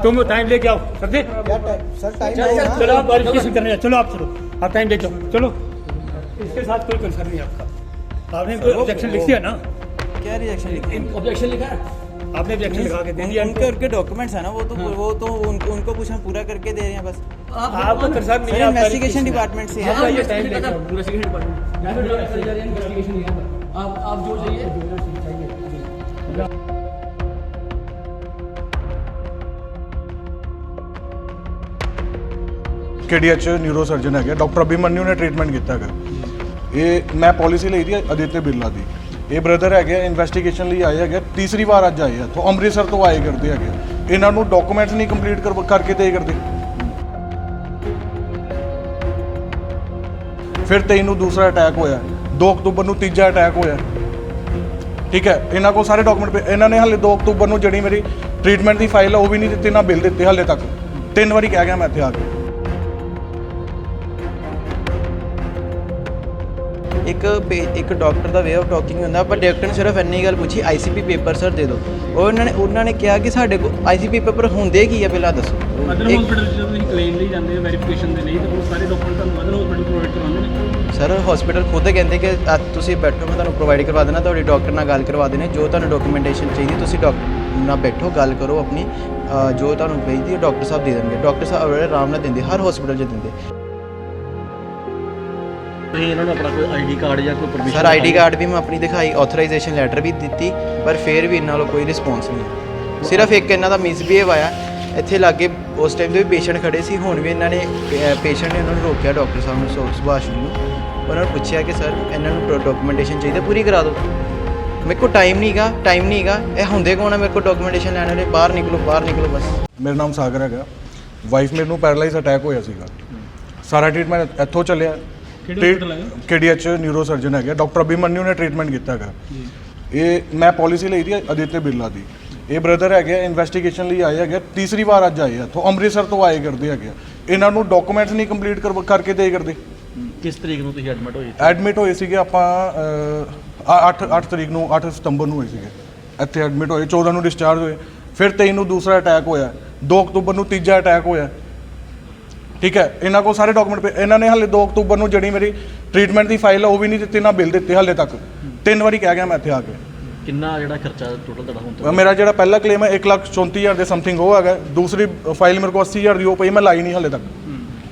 तुम टाइम लेके आओ समझे। सर टाइम चलो आप वेरिफिकेशन करने जाओ, चलो आप चलो, आप टाइम लेके आओ, चलो। इसके साथ कोई कंसर्न नहीं आपका। आपने कोई ऑब्जेक्शन लिख दिया ना? क्या रिएक्शन लिखे? ऑब्जेक्शन लिखा है आपने? ऑब्जेक्शन लिखा के दे दिया। उनके डॉक्यूमेंट्स है ना, वो तो उनको कुछ हम पूरा करके दे रहे हैं बस। आपको कंसर्न नहीं सर है? इन्वेस्टिगेशन डिपार्टमेंट से है। टाइम लेके आओ, इन्वेस्टिगेशन डिपार्टमेंट। आप जो चाहिए KDH न्यूरो सर्जन है डॉक्टर अभिमन्यु ने ट्रीटमेंट किया है। ये मैं पॉलिसी ਲਈ थी आदित्य बिरला ਦੀ। ਇਹ ਬ੍ਰਦਰ ਹੈਗੇ ਇਨਵੈਸਟੀਗੇਸ਼ਨ ਲਈ ਆਏ ਹੈਗੇ, ਤੀਸਰੀ ਵਾਰ ਅੱਜ ਆਏ ਆ ਤੋਂ ਅੰਮ੍ਰਿਤਸਰ ਤੋਂ ਆਏ ਕਰਦੇ ਹੈਗੇ। ਇਹਨਾਂ ਨੂੰ ਡਾਕੂਮੈਂਟਸ ਨਹੀਂ ਕੰਪਲੀਟ ਕਰਕੇ ਦੇ ਕਰਦੇ। ਫਿਰ 23 ਨੂੰ ਦੂਸਰਾ ਅਟੈਕ ਹੋਇਆ, 2 ਅਕਤੂਬਰ ਨੂੰ ਤੀਜਾ ਅਟੈਕ ਹੋਇਆ। ਠੀਕ ਹੈ, ਇਹਨਾਂ ਕੋਲ ਸਾਰੇ ਡਾਕੂਮੈਂਟ ਇਹਨਾਂ ਨੇ ਹਾਲੇ 2 ਅਕਤੂਬਰ ਨੂੰ ਜਿਹੜੀ ਮੇਰੀ ਟ੍ਰੀਟਮੈਂਟ ਦੀ ਫਾਈਲ ਆ ਉਹ ਵੀ ਨਹੀਂ ਦਿੱਤੀ, ਨਾ ਬਿੱਲ ਦਿੱਤੇ ਹਾਲੇ ਤੱਕ। 3 ਵਾਰੀ ਕਹਿ ਗਿਆ ਮੈਂ ਇੱਥੇ ਆ ਕੇ। ਇੱਕ doctor the way of talking ਹੁੰਦਾ, ਪਰ ਡਾਕਟਰ ਨੇ ਸਿਰਫ ਇੰਨੀ ਗੱਲ ਪੁੱਛੀ ICP ਪੇਪਰ ਸਰ ਦੇ ਦਿਓ। ਉਹਨਾਂ ਨੇ ਕਿਹਾ ਕਿ ਸਾਡੇ ਕੋਲ ICP ਪੇਪਰ ਹੁੰਦੇ ਕੀ ਆ ਪਹਿਲਾਂ ਦੱਸੋ। ਅਦਰ ਹਸਪੀਟਲ ਜਦੋਂ ਤੁਸੀਂ ਕਲੇਮ ਲਈ ਜਾਂਦੇ ਹੋ ਵੈਰੀਫਿਕੇਸ਼ਨ ਦੇ ਲਈ, ਤਾਂ ਉਹ ਸਾਰੇ ਡਾਕੂਮੈਂਟ ਤੁਹਾਨੂੰ ਅਦਰ ਹਸਪੀਟਲ ਪ੍ਰੋਵਾਈਡ ਕਰਵਾਉਂਦੇ ਨੇ? ਸਰ ਹਸਪੀਟਲ ਖੁਦ ਕਹਿੰਦੇ ਕਿ ਤੁਸੀਂ ਬੈਠੋ, ਮੈਂ ਤੁਹਾਨੂੰ ਪ੍ਰੋਵਾਈਡ ਕਰਵਾ ਦੇਣਾ, ਤੁਹਾਡੀ ਡਾਕਟਰ ਨਾਲ ਗੱਲ ਕਰਵਾ ਦੇਣੀ, ਜੋ ਤੁਹਾਨੂੰ ਡਾਕੂਮੈਂਟੇਸ਼ਨ ਚਾਹੀਦੀ ਤੁਸੀਂ ਡਾਕਟਰ ਨਾਲ ਬੈਠੋ, ਗੱਲ ਕਰੋ ਆਪਣੀ, ਜੋ ਤੁਹਾਨੂੰ ਚਾਹੀਦੀ ਉਹ ਡਾਕਟਰ ਸਾਹਿਬ ਦੇ ਦੇਣਗੇ। ਡਾਕਟਰ ਸਾਹਿਬ ਆਰਾਮ ਨਾਲ ਦਿੰਦੇ, ਹਰ ਹਸਪੀਟਲ 'ਚ ਦਿੰਦੇ। ਤੁਸੀਂ ਇਹਨਾਂ ਨੂੰ ਆਪਣਾ ਕੋਈ ID ਕਾਰਡ ਜਾਂ ਕੋਈ ਪਰਮਿਸ਼ਨ? ਸਰ ID ਕਾਰਡ ਵੀ ਮੈਂ ਆਪਣੀ ਦਿਖਾਈ, ਆਥੋਰਾਈਜੇਸ਼ਨ ਲੈਟਰ ਵੀ ਦਿੱਤੀ, ਪਰ ਫਿਰ ਵੀ ਇਹਨਾਂ ਨੂੰ ਕੋਈ ਰਿਸਪੌਂਸ ਨਹੀਂ। ਸਿਰਫ ਇੱਕ ਇਹਨਾਂ ਦਾ ਮਿਸਬੀਹੇਵ ਆਇਆ ਇੱਥੇ ਲਾਗੇ। ਉਸ ਟਾਈਮ ਦੇ ਵੀ ਪੇਸ਼ੈਂਟ ਖੜੇ ਸੀ, ਹੁਣ ਵੀ ਇਹਨਾਂ ਨੇ ਪੇਸ਼ੈਂਟ ਨੇ ਉਹਨਾਂ ਨੂੰ ਰੋਕਿਆ, ਡਾਕਟਰ ਸਾਹਿਬ ਨੂੰ, ਸੁਭਾਸ਼ ਨੂੰ। ਉਹਨਾਂ ਨੂੰ ਪੁੱਛਿਆ ਕਿ ਸਰ ਇਹਨਾਂ ਨੂੰ ਡਾਕੂਮੈਂਟੇਸ਼ਨ ਚਾਹੀਦੀ, ਪੂਰੀ ਕਰਾ ਦਿਓ। ਮੇਰੇ ਕੋਲ ਟਾਈਮ ਨਹੀਂ ਹੈਗਾ। ਇਹ ਹੁੰਦੇ ਕੌਣ ਆ ਮੇਰੇ ਕੋਲ ਡਾਕੂਮੈਂਟੇਸ਼ਨ ਲੈਣ ਵਾਲੇ? ਬਾਹਰ ਨਿਕਲੋ ਬਸ। ਮੇਰਾ ਨਾਮ ਸਾਗਰ ਹੈਗਾ। ਵਾਈਫ ਮੇਰੇ ਨੂੰ ਪੈਰਾਲਾਈਜ਼ ਅਟੈਕ ਹੋਇਆ ਸੀਗਾ। ਸਾਰਾ ਟ੍ਰੀਟਮੈਂਟ ਇੱਥੋਂ ਚੱਲਿਆ। KDH न्यूरो सर्जन है डॉक्टर अभिमन्यु ने ट्रीटमेंट किया है। ये मैं पॉलिसी ਲਈ थी आदित्य बिरला ਦੀ। ਇਹ ਬ੍ਰਦਰ ਹੈਗੇ ਇਨਵੈਸਟੀਗੇਸ਼ਨ ਲਈ ਆਏ ਹੈਗੇ, ਤੀਸਰੀ ਵਾਰ ਅੱਜ ਆਏ ਆ ਤੋਂ ਅੰਮ੍ਰਿਤਸਰ ਤੋਂ ਆਏ ਕਰਦੇ ਹੈਗੇ। ਇਹਨਾਂ ਨੂੰ ਡਾਕੂਮੈਂਟਸ ਨਹੀਂ ਕੰਪਲੀਟ ਕਰਕੇ ਦੇ ਕਰਦੇ। ਕਿਸ ਤਰੀਕ ਨੂੰ ਤੁਸੀਂ ਐਡਮਿਟ ਹੋਏ? ਐਡਮਿਟ ਹੋਏ ਸੀਗੇ ਆਪਾਂ 8 ਤਰੀਕ ਨੂੰ, 8 ਸਤੰਬਰ ਨੂੰ ਹੋਏ ਸੀਗੇ ਇੱਥੇ ਐਡਮਿਟ ਹੋਏ। 14 ਨੂੰ ਡਿਸਚਾਰਜ ਹੋਏ। ਫਿਰ 23 ਨੂੰ ਦੂਸਰਾ ਅਟੈਕ ਹੋਇਆ, 2 ਅਕਤੂਬਰ ਨੂੰ ਤੀਜਾ ਅਟੈਕ ਹੋਇਆ। ਠੀਕ ਹੈ, ਇਹਨਾਂ ਕੋਲ ਸਾਰੇ ਡਾਕੂਮੈਂਟ ਇਹਨਾਂ ਨੇ ਹਾਲੇ 2 ਅਕਤੂਬਰ ਨੂੰ ਜਿਹੜੀ ਮੇਰੀ ਟ੍ਰੀਟਮੈਂਟ ਦੀ ਫਾਈਲ ਆ ਉਹ ਵੀ ਨਹੀਂ ਦਿੱਤੀ, ਨਾ ਬਿੱਲ ਦਿੱਤੇ ਹਾਲੇ ਤੱਕ। 3 ਵਾਰੀ ਕਹਿ ਗਿਆ ਮੈਂ ਇੱਥੇ ਆ ਕੇ। ਕਿੰਨਾ ਜਿਹੜਾ ਖਰਚਾ ਟੋਟਲ ਤੁਹਾਡਾ ਹੁਣ ਤੱਕ? ਮੇਰਾ ਜਿਹੜਾ ਪਹਿਲਾ ਕਲੇਮ ਹੈ 1,34,000 ਦੇ ਸਮਥਿੰਗ ਉਹ ਹੈਗਾ। ਦੂਸਰੀ ਫਾਈਲ ਮੇਰੇ ਕੋਲ 80,000 ਦੀ ਉਹ ਪਈ, ਮੈਂ ਲਾਈ ਨਹੀਂ ਹਾਲੇ ਤੱਕ।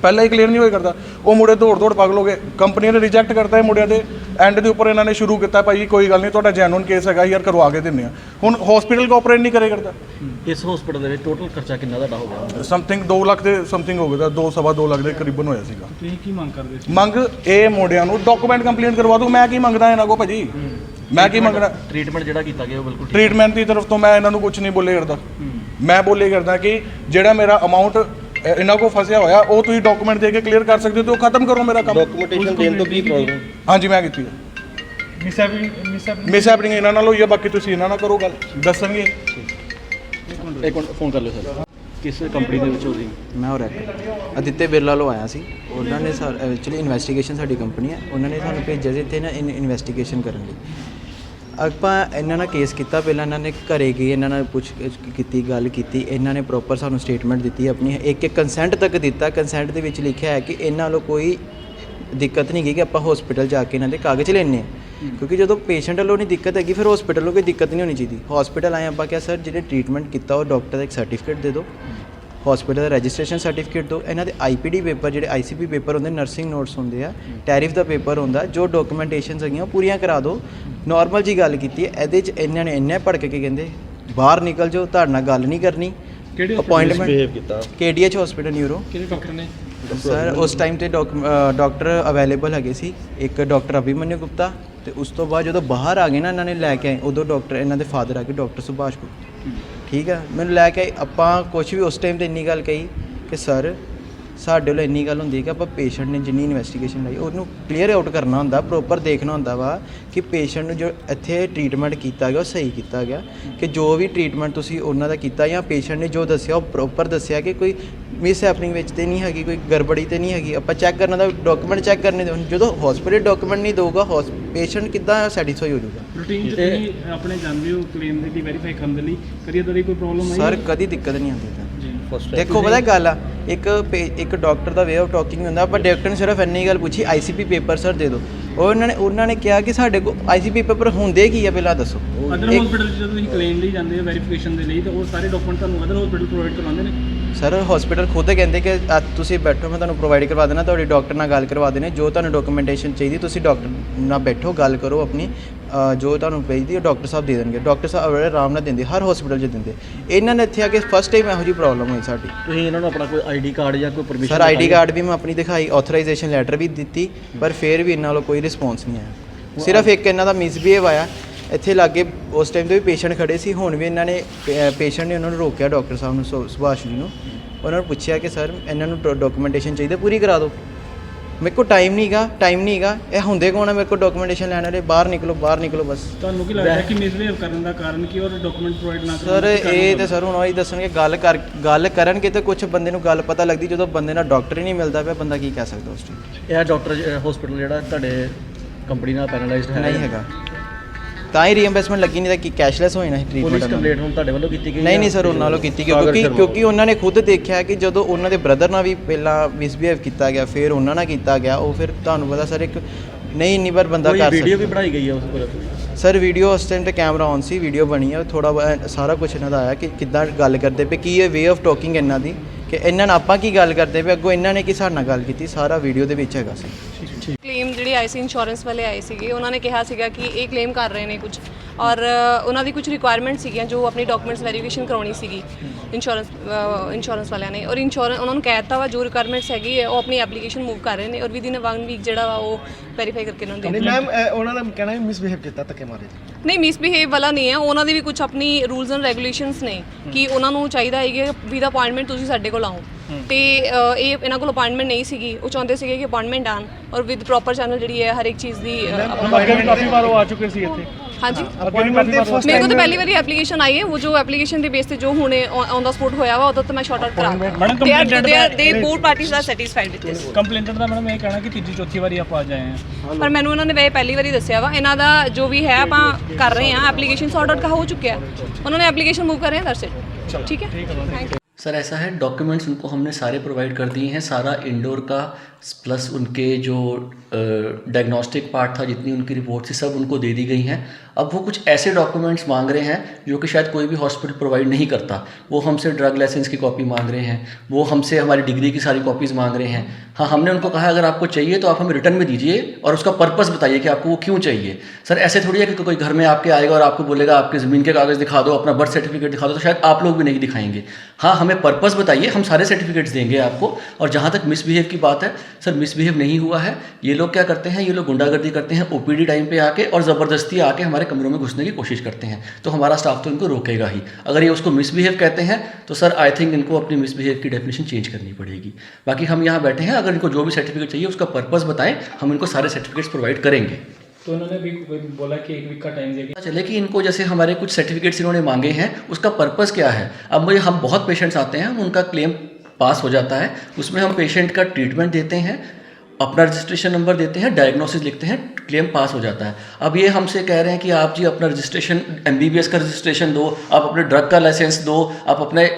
ਪਹਿਲਾਂ ਹੀ ਕਲੀਅਰ ਨਹੀਂ ਹੋਇਆ ਕਰਦਾ। ਉਹ ਮੁੰਡੇ ਦੌੜ ਪਾਗਲ ਹੋ ਗਏ। ਕੰਪਨੀ ਨੇ ਰਿਜੈਕਟ ਕਰਤਾ ਇਹ ਮੁੰਡਿਆਂ ਦੇ। ਐਂਡ ਦੇ ਉੱਪਰ ਇਹਨਾਂ ਨੇ ਸ਼ੁਰੂ ਕੀਤਾ, ਭਾਈ ਕੋਈ ਗੱਲ ਨਹੀਂ ਤੁਹਾਡਾ ਜੈਨੂਨ ਕੇਸ ਹੈਗਾ ਯਾਰ, ਕਰਵਾ ਕੇ ਦਿੰਦੇ ਆ। ਹੁਣ ਹਸਪੀਟਲ ਕੋਆਪਰੇਟ ਨਹੀਂ ਕਰੇ ਕਰਦਾ। ਇਸ ਹਸਪੀਟਲ ਦੇ ਵਿੱਚ ਟੋਟਲ ਖਰਚਾ ਕਿੰਨਾ ਤੁਹਾਡਾ ਹੋ ਗਿਆ? ਸਮਥਿੰਗ 2 ਲੱਖ ਦੇ ਸਮਥਿੰਗ ਹੋ ਗਿਆ, 2.25 ਲੱਖ ਦੇ ਕਰੀਬਨ ਹੋਇਆ ਸੀਗਾ। ਤੁਸੀਂ ਕੀ ਮੰਗ ਕਰਦੇ ਸੀ? ਮੰਗ ਇਹ ਮੁੰਡਿਆਂ ਨੂੰ ਡਾਕੂਮੈਂਟ ਕੰਪਲੀਟ ਕਰਵਾ ਦੂੰ। ਮੈਂ ਕੀ ਮੰਗਦਾ ਇਹਨਾਂ ਕੋ ਭਾਜੀ? ਮੈਂ ਕੀ ਮੰਗਣਾ? ਟ੍ਰੀਟਮੈਂਟ ਜਿਹੜਾ ਕੀਤਾ ਗਿਆ ਉਹ ਬਿਲਕੁਲ ਠੀਕ। ਟ੍ਰੀਟਮੈਂਟ ਦੀ ਤਰਫ ਤੋਂ ਮੈਂ ਇਹਨਾਂ ਨੂੰ ਕੁਝ ਨਹੀਂ ਬੋਲੇ ਕਰਦਾ। ਮੈਂ ਬੋਲੇ ਕਰਦਾ ਕਿ ਜਿਹੜਾ ਮੇਰਾ ਅਮਾਊਂਟ ਇਹਨਾਂ ਕੋ ਫਸਿਆ ਹੋਇਆ ਉਹ ਤੁਸੀਂ ਡਾਕੂਮੈਂਟ ਦੇ ਕੇ ਕਲੀਅਰ ਕਰ ਸਕਦੇ ਹੋ, ਤੇ ਉਹ ਖਤਮ ਕਰੋ ਮੇਰਾ ਕੰਮ। ਡਾਕੂਮੈਂਟੇਸ਼ਨ ਦੇਣ ਤੋਂ ਕੀ ਪ੍ਰੋਬਲਮ? ਹਾਂਜੀ ਮੈਂ ਕੀਤੀ ਹੈ। ਮਿਸ ਹੈਪਨਿੰਗ ਇਹਨਾਂ ਨਾਲ ਹੋਈ ਹੈ, ਬਾਕੀ ਤੁਸੀਂ ਇਹਨਾਂ ਨਾਲ ਕਰੋ ਗੱਲ, ਦੱਸਣਗੇ। ਇੱਕ ਮਿੰਟ ਫੋਨ ਕਰ ਲਿਓ ਸਰ। ਕਿਸ ਕੰਪਨੀ ਦੇ ਵਿੱਚ ਹੋ ਜੀ? ਮੈਂ ਹੋਰ ਆਦਿੱਤੇ ਬਿਰਲਾ ਲੋ ਆਇਆ ਸੀ। ਉਹਨਾਂ ਨੇ ਐਕਚੁਅਲੀ ਇਨਵੈਸਟੀਗੇਸ਼ਨ ਸਾਡੀ ਕੰਪਨੀ ਹੈ, ਉਹਨਾਂ ਨੇ ਸਾਨੂੰ ਭੇਜਿਆ ਸੀ ਇੱਥੇ ਨਾ ਇਨਵੈਸਟੀਗੇਸ਼ਨ ਕਰਨ ਲਈ। ਆਪਾਂ ਇਹਨਾਂ ਨਾਲ ਕੇਸ ਕੀਤਾ, ਪਹਿਲਾਂ ਇਹਨਾਂ ਨੇ ਘਰੇ ਗਏ, ਇਹਨਾਂ ਨਾਲ ਪੁੱਛ ਕੀਤੀ, ਗੱਲ ਕੀਤੀ, ਇਹਨਾਂ ਨੇ ਪ੍ਰੋਪਰ ਸਾਨੂੰ ਸਟੇਟਮੈਂਟ ਦਿੱਤੀ ਆਪਣੀ, ਇੱਕ ਕੰਸੈਂਟ ਤੱਕ ਦਿੱਤਾ। ਕੰਸੈਂਟ ਦੇ ਵਿੱਚ ਲਿਖਿਆ ਹੈ ਕਿ ਇਹਨਾਂ ਵੱਲੋਂ ਕੋਈ ਦਿੱਕਤ ਨਹੀਂ ਗਈ ਕਿ ਆਪਾਂ ਹਸਪੀਟਲ ਜਾ ਕੇ ਇਹਨਾਂ ਦੇ ਕਾਗਜ਼ ਲੈਣੇ ਆ, ਕਿਉਂਕਿ ਜਦੋਂ ਪੇਸ਼ੈਂਟ ਵੱਲੋਂ ਨਹੀਂ ਦਿੱਕਤ ਹੈਗੀ ਫਿਰ ਹਸਪੀਟਲ ਨੂੰ ਕੋਈ ਦਿੱਕਤ ਨਹੀਂ ਹੋਣੀ ਚਾਹੀਦੀ। ਹਸਪੀਟਲ ਆਏ ਆਪਾਂ ਕਿਹਾ ਸਰ ਜਿਹੜੇ ਟ੍ਰੀਟਮੈਂਟ ਕੀਤਾ ਉਹ ਡਾਕਟਰ ਦਾ ਇੱਕ ਸਰਟੀਫਿਕੇਟ ਦੇ ਦਿਓ, ਹਸਪੀਟਲ ਦਾ ਰਜਿਸਟ੍ਰੇਸ਼ਨ ਸਰਟੀਫਿਕੇਟ ਦਿਓ, ਇਹਨਾਂ ਦੇ IPD ਪੇਪਰ ਜਿਹੜੇ ICP ਪੇਪਰ ਹੁੰਦੇ, ਨਰਸਿੰਗ ਨੋਟਸ ਹੁੰਦੇ ਆ, ਟੈਰਿਫ ਦਾ ਪੇਪਰ ਹੁੰਦਾ, ਜੋ ਡਾਕੂਮੈਂਟੇਸ਼ਨਸ ਹੈਗੀਆਂ ਉਹ ਪੂਰੀਆਂ ਕਰਾ ਦਿਓ। ਨੋਰਮਲ ਜੀ ਗੱਲ ਕੀਤੀ ਹੈ। ਇਹਦੇ 'ਚ ਇਹਨਾਂ ਨੇ ਇੰਨੇ ਭੜਕ ਕੇ ਕਹਿੰਦੇ ਬਾਹਰ ਨਿਕਲ ਜਾਓ, ਤੁਹਾਡੇ ਨਾਲ ਗੱਲ ਨਹੀਂ ਕਰਨੀ। Appointment KDH hospital neuro. ਕਿਹੜੇ ਡਾਕਟਰ ਨੇ? ਸਰ ਉਸ ਟਾਈਮ ਤੇ ਡਾਕਟਰ ਅਵੇਲੇਬਲ ਹੈਗੇ ਸੀ, ਇੱਕ ਡਾਕਟਰ ਅਭਿਮਨਿਊ ਗੁਪਤਾ, ਤੇ ਉਸ ਤੋਂ ਬਾਅਦ ਜਦੋਂ ਬਾਹਰ ਆ ਗਏ ਨਾ ਇਹਨਾਂ ਨੇ ਲੈ ਕੇ ਆਏ, ਉਦੋਂ ਡਾਕਟਰ ਇਹਨਾਂ ਦੇ ਫਾਦਰ ਆ ਕੇ ਡਾਕਟਰ ਸੁਭਾਸ਼ ਗੁਪਤਾ। ਠੀਕ ਹੈ, ਮੈਨੂੰ ਲੈ ਕੇ ਆਏ। ਆਪਾਂ ਕੁਛ ਵੀ ਉਸ ਟਾਈਮ ਤੇ ਇੰਨੀ ਗੱਲ ਕਹੀ ਕਿ ਸਰ ਸਾਡੇ ਵੱਲੋਂ ਇੰਨੀ ਗੱਲ ਹੁੰਦੀ ਹੈ ਕਿ ਆਪਾਂ ਪੇਸ਼ੈਂਟ ਨੇ ਜਿੰਨੀ ਇਨਵੈਸਟੀਗੇਸ਼ਨ ਲਈ ਉਹਨੂੰ ਕਲੀਅਰ ਆਊਟ ਕਰਨਾ ਹੁੰਦਾ, ਪ੍ਰੋਪਰ ਦੇਖਣਾ ਹੁੰਦਾ ਵਾ ਕਿ ਪੇਸ਼ੈਂਟ ਨੂੰ ਜੋ ਇੱਥੇ ਟ੍ਰੀਟਮੈਂਟ ਕੀਤਾ ਗਿਆ ਉਹ ਸਹੀ ਕੀਤਾ ਗਿਆ, ਕਿ ਜੋ ਵੀ ਟ੍ਰੀਟਮੈਂਟ ਤੁਸੀਂ ਉਹਨਾਂ ਦਾ ਕੀਤਾ ਜਾਂ ਪੇਸ਼ੈਂਟ ਨੇ ਜੋ ਦੱਸਿਆ ਉਹ ਪ੍ਰੋਪਰ ਦੱਸਿਆ, ਕਿ ਕੋਈ ਮਿਸ ਹੈਪਨਿੰਗ ਵਿੱਚ ਤੇ ਨਹੀਂ ਹੈਗੀ, ਕੋਈ ਗੜਬੜੀ ਤੇ ਨਹੀਂ ਹੈਗੀ। ਆਪਾਂ ਚੈੱਕ ਕਰਨਾ ਦਾ ਡਾਕੂਮੈਂਟ ਚੈੱਕ ਕਰਨੇ ਦੇ, ਜਦੋਂ ਹਸਪੀਟਲ ਡਾਕੂਮੈਂਟ ਨਹੀਂ ਦਊਗਾ ਪੇਸ਼ੈਂਟ ਕਿੱਦਾਂ ਸੈਟੀਸਫਾਈ ਹੋ ਜਾਊਗਾ? ਰੂਟੀਨ ਚ ਤੁਸੀਂ ਆਪਣੇ ਜਾਂਦੇ ਹੋ ਕਲੇਮ ਦੇ ਲਈ ਵੈਰੀਫਾਈ ਕਰਨ ਦੇ ਲਈ, ਕਦੀ ਇਦਾਂ ਦੀ ਕੋਈ ਪ੍ਰੋਬਲਮ ਆਈ? ਸਰ ਕਦੀ ਦਿੱਕਤ ਨਹੀਂ ਆਉਂਦੀ ਤਾਂ। ਦੇਖੋ ਪਤਾ ਗੱਲ ਆ ਇੱਕ doctor the way of talking ਹੁੰਦਾ, ਪਰ ਡਾਕਟਰ ਨੇ ਸਿਰਫ ਇੰਨੀ ਗੱਲ ਪੁੱਛੀ ਆਈਸੀਪੀ ਪੇਪਰ ਸਰ ਦੇ ਦਿਓ। ਉਹਨਾਂ ਨੇ ਕਿਹਾ ਕਿ ਸਾਡੇ ਕੋਲ ਆਈਸੀਪੀ ਪੇਪਰ ਹੁੰਦੇ ਕੀ ਆ ਪਹਿਲਾਂ ਦੱਸੋ। ਅਦਰ ਹਸਪੀਟਲ ਜਦੋਂ ਤੁਸੀਂ ਕਲੇਮ ਲਈ ਜਾਂਦੇ ਹੋ ਵੈਰੀਫਿਕੇਸ਼ਨ ਦੇ ਲਈ ਤਾਂ ਉਹ ਸਾਰੇ ਡਾਕੂਮੈਂਟ ਤੁਹਾਨੂੰ ਅਦਰ ਹਸਪੀਟਲ ਪ੍ਰੋਵਾਈਡ ਕਰਵਾਉਂਦੇ ਨੇ? ਸਰ ਹਸਪੀਟਲ ਖੁਦ ਕਹਿੰਦੇ ਕਿ ਤੁਸੀਂ ਬੈਠੋ, ਮੈਂ ਤੁਹਾਨੂੰ ਪ੍ਰੋਵਾਈਡ ਕਰਵਾ ਦੇਣਾ, ਤੁਹਾਡੀ ਡਾਕਟਰ ਨਾਲ ਗੱਲ ਕਰਵਾ ਦੇਣੇ, ਜੋ ਤੁਹਾਨੂੰ ਡਾਕੂਮੈਂਟੇਸ਼ਨ ਚਾਹੀਦੀ ਤੁਸੀਂ ਡਾਕਟਰ ਨਾਲ ਬੈਠੋ, ਗੱਲ ਕਰੋ ਆਪਣੀ, ਜੋ ਤੁਹਾਨੂੰ ਚਾਹੀਦੀ ਉਹ ਡਾਕਟਰ ਸਾਹਿਬ ਦੇ ਦੇਣਗੇ। ਡਾਕਟਰ ਸਾਹਿਬ ਬੜੇ ਆਰਾਮ ਨਾਲ ਦਿੰਦੇ, ਹਰ ਹਸਪੀਟਲ 'ਚ ਦਿੰਦੇ। ਇਹਨਾਂ ਨੇ ਇੱਥੇ ਆ ਕੇ ਫਸਟ ਟਾਈਮ ਇਹੋ ਜਿਹੀ ਪ੍ਰੋਬਲਮ ਹੋਈ ਸਾਡੀ। ਤੁਸੀਂ ਇਹਨਾਂ ਨੂੰ ਆਪਣਾ ਕੋਈ ਆਈਡੀ ਕਾਰਡ ਜਾਂ ਕੋਈ ਪਰਮਿਸ਼ਨ? ਸਰ ਆਈਡੀ ਕਾਰਡ ਵੀ ਮੈਂ ਆਪਣੀ ਦਿਖਾਈ, ਆਥੋਰਾਈਜੇਸ਼ਨ ਲੈਟਰ ਵੀ ਦਿੱਤੀ, ਪਰ ਫਿਰ ਵੀ ਇਹਨਾਂ ਵੱਲੋਂ ਕੋਈ ਰਿਸਪੌਂਸ ਨਹੀਂ ਆਇਆ। ਸਿਰਫ ਇੱਕ ਇਹਨਾਂ ਦਾ ਮਿਸਬੀਹੇਵ ਆਇਆ ਇੱਥੇ ਲਾਗੇ, ਉਸ ਟਾਈਮ ਤੇ ਵੀ ਪੇਸ਼ੈਂਟ ਖੜੇ ਸੀ, ਹੁਣ ਵੀ ਇਹਨਾਂ ਨੇ ਪੇਸ਼ੈਂਟ ਨੇ ਉਹਨਾਂ ਨੂੰ ਰੋਕਿਆ, ਡਾਕਟਰ ਸਾਹਿਬ ਨੂੰ ਸੁਭਾਸ਼ ਜੀ ਨੂੰ, ਉਹਨਾਂ ਨੂੰ ਪੁੱਛਿਆ ਕਿ ਸਰ ਇਹਨਾਂ ਨੂੰ ਡਾਕੂਮੈਂਟੇਸ਼ਨ ਚਾਹੀਦੀ ਪੂਰੀ ਕਰਾ ਦਿਓ। ਮੇਰੇ ਕੋਲ ਟਾਈਮ ਨਹੀਂ ਗਾ, ਇਹ ਹੁੰਦੇ ਕੌਣ ਆ ਮੇਰੇ ਕੋਲ ਡਾਕੂਮੈਂਟੇਸ਼ਨ ਲੈਣ ਵਾਲੇ? ਬਾਹਰ ਨਿਕਲੋ ਬਸ। ਤੁਹਾਨੂੰ ਕੀ ਲੱਗਦਾ ਕਿ ਮਿਸਬਿਹੇਵ ਕਰਨ ਦਾ ਕਾਰਨ ਕੀ ਔਰ ਡਾਕੂਮੈਂਟ ਪ੍ਰੋਵਾਈਡ ਨਾ ਸਰ ਇਹ ਤੇ ਸਰ ਹੁਣ ਉਹੀ ਦੱਸਣਗੇ, ਗੱਲ ਕਰਨਗੇ ਤੇ ਕੁਝ ਬੰਦੇ ਨੂੰ ਗੱਲ ਪਤਾ ਲੱਗਦੀ, ਜਦੋਂ ਬੰਦੇ ਨਾਲ ਡਾਕਟਰ ਹੀ ਨਹੀਂ ਮਿਲਦਾ ਪਿਆ, ਬੰਦਾ ਕੀ ਕਹਿ ਸਕਦਾ ਉਸ ਟਾਈਮ? ਇਹ ਡਾਕਟਰ ਹਸਪੀਟਲ ਜਿਹੜਾ ਤੁਹਾਡੇ ਕੰਪਨੀ ਨਾਲ ਪੈਨਲਾਈਜ਼ਡ ਹੈ ਨਹੀਂ ਹੈਗਾ, ਤਾਂ ਹੀ ਰੀਇੰਬਰਸਮੈਂਟ ਲੱਗੀ, ਨਹੀਂ ਤਾਂ ਕਿ ਕੈਸ਼ਲੈਸ ਹੋਈ ਨਾ ਪੁਲਿਸ ਟ੍ਰੀਟਮੈਂਟ। ਕੰਪਲੇਂਟ ਹੁਣ ਤੁਹਾਡੇ ਵੱਲੋਂ ਕੀਤੀ ਗਈ? ਨਹੀਂ ਸਰ ਉਹਨਾਂ ਵੱਲੋਂ ਕੀਤੀ ਗਈ, ਕਿਉਂਕਿ ਉਹਨਾਂ ਨੇ ਖੁਦ ਦੇਖਿਆ ਕਿ ਜਦੋਂ ਉਹਨਾਂ ਦੇ ਬ੍ਰਦਰ ਨਾਲ ਵੀ ਪਹਿਲਾਂ ਮਿਸਬੀਹੇਵ ਕੀਤਾ ਗਿਆ, ਫਿਰ ਉਹਨਾਂ ਨਾਲ ਕੀਤਾ ਗਿਆ, ਉਹ ਫਿਰ ਤੁਹਾਨੂੰ ਪਤਾ ਸਰ ਇੱਕ ਨਹੀਂ ਇੰਨੀ ਵਾਰ ਬੰਦਾ ਕਰ ਸਕਦਾ। ਵੀਡੀਓ ਵੀ ਬਣਾਈ ਗਈ ਹੈ ਉਸ ਪਰ? ਸਰ ਵੀਡੀਓ ਉਸ ਟਾਈਮ ਤੇ ਕੈਮਰਾ ਔਨ ਸੀ, ਵੀਡੀਓ ਬਣੀ ਹੈ, ਥੋੜਾ ਸਾਰਾ ਕੁਝ ਇਹਨਾਂ ਦਾ ਆਇਆ ਕਿ ਕਿੱਦਾਂ ਗੱਲ ਕਰਦੇ ਪਏ, ਕੀ ਇਹ ਵੇ ਆਫ ਟਾਕਿੰਗ ਇਹਨਾਂ ਦੀ, ਕਿ ਇਹਨਾਂ ਨਾਲ ਆਪਾਂ ਕੀ ਗੱਲ ਕਰਦੇ ਪਏ, ਅੱਗੋਂ ਇਹਨਾਂ ਨੇ ਕੀ ਸਾਡੇ ਨਾਲ ਗੱਲ ਕੀਤੀ, ਸਾਰਾ ਵੀਡੀਓ ਦੇ ਵਿੱਚ ਹੈਗਾ ਸੀ। ਕਲੇਮ ਜਿਹੜੀ ਆਈ ਸੀ ਇੰਸ਼ੋਰੈਂਸ ਵਾਲੇ ਆਏ ਸੀਗੇ, ਉਹਨਾਂ ਨੇ ਕਿਹਾ ਸੀਗਾ ਕਿ ਇਹ ਕਲੇਮ ਕਰ ਰਹੇ ਨੇ ਕੁਝ, ਔਰ ਉਹਨਾਂ ਦੀ ਕੁਝ ਰਿਕੁਆਇਰਮੈਂਟ ਸੀਗੀਆਂ ਜੋ ਆਪਣੀ ਡਾਕੂਮੈਂਟਸ ਵੈਰੀਫਿਕੇਸ਼ਨ ਕਰਾਉਣੀ ਸੀਗੀ ਇੰਸ਼ੋਰੈਂਸ ਵਾਲਿਆਂ ਨੇ, ਔਰ ਉਹਨਾਂ ਨੂੰ ਕਹਿ ਦਿੱਤਾ ਵਾ ਜੋ ਰਿਕੁਆਇਰਮੈਂਟਸ ਹੈਗੀ ਹੈ ਉਹ ਆਪਣੀ ਐਪਲੀਕੇਸ਼ਨ ਮੂਵ ਕਰ ਰਹੇ ਨੇ, ਔਰ ਵਿਦਿਨ 1 ਵੀਕ ਜਿਹੜਾ ਵਾ ਉਹ ਵੈਰੀਫਾਈ ਕਰਕੇ ਉਹਨਾਂ ਨੂੰ ਦੇ ਮੈਮ ਉਹਨਾਂ ਦਾ ਕਹਿਣਾ ਹੈ ਮਿਸਬਿਹੇਵ ਕੀਤਾ, ਧੱਕੇ ਮਾਰੇ? ਨਹੀਂ, ਮਿਸਬਿਹੇਵ ਵਾਲਾ ਨਹੀਂ ਹੈ, ਉਹਨਾਂ ਦੀ ਵੀ ਕੁਝ ਆਪਣੀ ਰੂਲਸ ਐਂਡ ਰੈਗੂਲੇਸ਼ਨਸ ਨੇ ਕਿ ਉਹਨਾਂ ਨੂੰ ਚਾਹੀਦਾ ਹੈ ਕਿ ਵਿਦ ਅਪਾਇੰਟਮੈਂਟ ਤੁਸੀਂ ਸਾਡੇ ਕੋਲ ਆਓ, ਤੇ ਇਹ ਇਹਨਾਂ ਕੋਲ ਅਪਾਇੰਟਮੈਂਟ ਨਹੀਂ ਸੀਗੀ, ਉਹ ਚਾਹੁੰਦੇ ਸੀਗੇ ਕਿ ਅਪਾਇੰਟਮੈਂਟ ਆਣ ਔਰ ਵਿਦ ਪ੍ਰੋਪਰ ਚੈਨਲ ਜਿਹੜੀ ਹੈ ਹਰ ਇੱਕ ਚੀਜ਼ ਦੀ ਕਾਫੀ ਵਾਰ ਉਹ ਆ ਚੁੱਕੇ ਸੀ ਇੱਥੇ। ਹਾਂਜੀ, ਮੇਰੇ ਕੋਲ ਤਾਂ ਪਹਿਲੀ ਵਾਰੀ ਐਪਲੀਕੇਸ਼ਨ ਆਈ ਹੈ, ਉਹ ਜੋ ਐਪਲੀਕੇਸ਼ਨ ਦੇ ਬੇਸ ਤੇ ਜੋ ਹੁਣੇ ਔਨ ਦਾ ਸਪੋਟ ਹੋਇਆ ਵਾ, ਉਦੋਂ ਤਾਂ ਮੈਂ ਸ਼ਾਰਟ ਆਊਟ ਕਰਾ ਦੇ both parties are satisfied with this. Complainant ਦਾ ਮੈਡਮ ਇਹ ਕਹਿਣਾ ਕਿ ਤੀਜੀ ਚੌਥੀ ਵਾਰੀ ਆਪਾਂ ਆ ਜਾਏ ਹਾਂ, ਪਰ ਮੈਨੂੰ ਉਹਨਾਂ ਨੇ ਪਹਿਲੀ ਵਾਰੀ ਦੱਸਿਆ ਵਾ, ਇਹਨਾਂ ਦਾ ਜੋ ਵੀ ਹੈ ਆਪਾਂ ਕਰ ਰਹੇ ਹਾਂ, ਐਪਲੀकेशन सॉर्ट आउट का हो चुका है, उन्होंने एप्लीकेशन मूव कर रहे हैं, दैट्स इट। ठीक है, थैंक यू। सर ऐसा है, डॉक्यूमेंट्स उनको हमने सारे प्रोवाइड कर दिए हैं, सारा इंडोर का प्लस उनके जो डायग्नोस्टिक पार्ट था, जितनी उनकी रिपोर्ट थी सब उनको दे दी गई हैं। अब वो कुछ ऐसे डॉक्यूमेंट्स मांग रहे हैं जो कि शायद कोई भी हॉस्पिटल प्रोवाइड नहीं करता। वो हमसे ड्रग लाइसेंस की कॉपी मांग रहे हैं, वो हमसे हमारी डिग्री की सारी कॉपीज़ मांग रहे हैं। हाँ, हमने उनको कहा अगर आपको चाहिए तो आप हमें रिटर्न में दीजिए और उसका पर्पस बताइए कि आपको वो क्यों चाहिए। सर ऐसे थोड़ी है कि कोई घर में आपके आएगा और आपको बोलेगा आपके ज़मीन के कागज़ दिखा दो, अपना बर्थ सर्टिफिकेट दिखा दो, तो शायद आप लोग भी नहीं दिखाएंगे। हाँ, हमें पर्पस बताइए, हम सारे सर्टिफिकेट्स देंगे आपको। और जहाँ तक मिसबिहेव की बात है, सर मिसबिहेव नहीं हुआ है। ये लोग क्या करते हैं, ये लोग गुंडागर्दी करते हैं ओपीडी टाइम पे आके और ज़बरदस्ती आके हमारे कमरों में घुसने की कोशिश करते हैं, तो हमारा स्टाफ तो इनको रोकेगा ही। अगर ये उसको मिसबिहेव कहते हैं तो सर आई थिंक इनको अपनी मिसबिहेव की डेफिनेशन चेंज करनी पड़ेगी। बाकी हम यहाँ बैठे हैं, अगर इनको जो भी सर्टिफिकेट चाहिए उसका पर्पस बताएं, हम इनको सारे सर्टिफिकेट्स प्रोवाइड करेंगे। तो उन्होंने भी बोला कि 1 वीक का टाइम देगा। चले कि इनको जैसे हमारे कुछ सर्टिफिकेट्स इन्होंने मांगे हैं, उसका पर्पस क्या है। अब मुझे हम बहुत पेशेंट्स आते हैं, उनका क्लेम पास हो जाता है, उसमें हम पेशेंट का ट्रीटमेंट देते हैं, अपना रजिस्ट्रेशन नंबर देते हैं, डायग्नोसिस लिखते हैं, क्लेम पास हो जाता है। अब ये हमसे कह रहे हैं कि आप जी अपना रजिस्ट्रेशन MBBS का रजिस्ट्रेशन दो, आप अपने ड्रग का लाइसेंस दो, आप अपने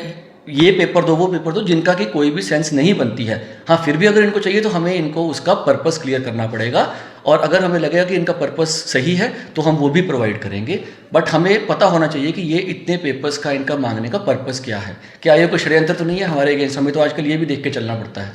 ये पेपर दो, वो पेपर दो, जिनका कि कोई भी सेंस नहीं बनती है। हाँ, फिर भी अगर इनको चाहिए तो हमें इनको उसका पर्पस क्लियर करना पड़ेगा, और अगर हमें लगेगा कि इनका पर्पस सही है तो हम वो भी प्रोवाइड करेंगे। बट हमें पता होना चाहिए कि ये इतने पेपर्स का इनका मांगने का पर्पस क्या है, क्या ये कोई षड्यंत्र तो नहीं है हमारे अगेंस्ट। हमें तो आजकल ये भी देख के चलना पड़ता है।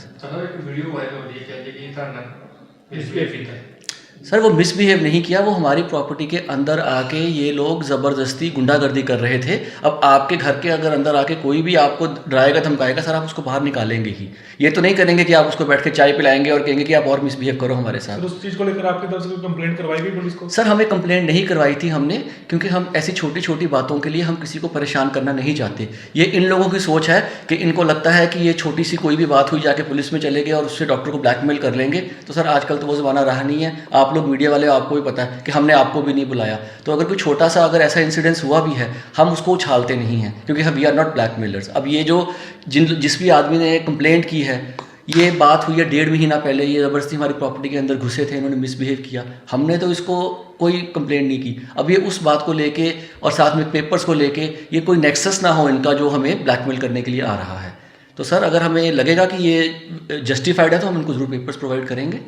सर वो मिसबिहेव नहीं किया, वो हमारी प्रॉपर्टी के अंदर आके ये लोग ज़बरदस्ती गुंडागर्दी कर रहे थे। अब आपके घर के अगर अंदर आके कोई भी आपको डराएगा धमकाएगा, सर आप उसको बाहर निकालेंगे ही। ये तो नहीं करेंगे कि आप उसको बैठ के चाय पिलाएंगे और कहेंगे कि आप और मिसबिहेव करो हमारे साथ। तो उस चीज़ को लेकर आपकी तरफ से कोई कंप्लेंट करवाई गई पुलिस को? सर हमें कंप्लेंट नहीं करवाई थी हमने, क्योंकि हम ऐसी छोटी छोटी बातों के लिए हम किसी को परेशान करना नहीं चाहते। ये इन लोगों की सोच है कि इनको लगता है कि ये छोटी सी कोई भी बात हुई जाके पुलिस में चले गए और उससे डॉक्टर को ब्लैकमेल कर लेंगे। तो सर आजकल तो वो ज़माना रहा नहीं है। आप लोग मीडिया वाले, आपको भी पता है कि हमने आपको भी नहीं बुलाया, तो अगर कोई छोटा सा अगर ऐसा इंसिडेंस हुआ भी है, हम उसको उछालते नहीं हैं, क्योंकि हम वी आर नॉट ब्लैकमेलर्स। अब ये जो जिस भी आदमी ने कंप्लेंट की है, ये बात हुई है 1.5 महीना पहले, ये ज़बरदस्ती हमारी प्रॉपर्टी के अंदर घुसे थे, इन्होंने मिसबिहेव किया, हमने तो इसको कोई कंप्लेंट नहीं की। अब ये उस बात को लेके और साथ में पेपर्स को लेके ये कोई नेक्सस ना हो इनका जो हमें ब्लैकमेल करने के लिए आ रहा है। तो सर अगर हमें लगेगा कि ये जस्टिफाइड है तो हम इनको ज़रूर पेपर्स प्रोवाइड करेंगे।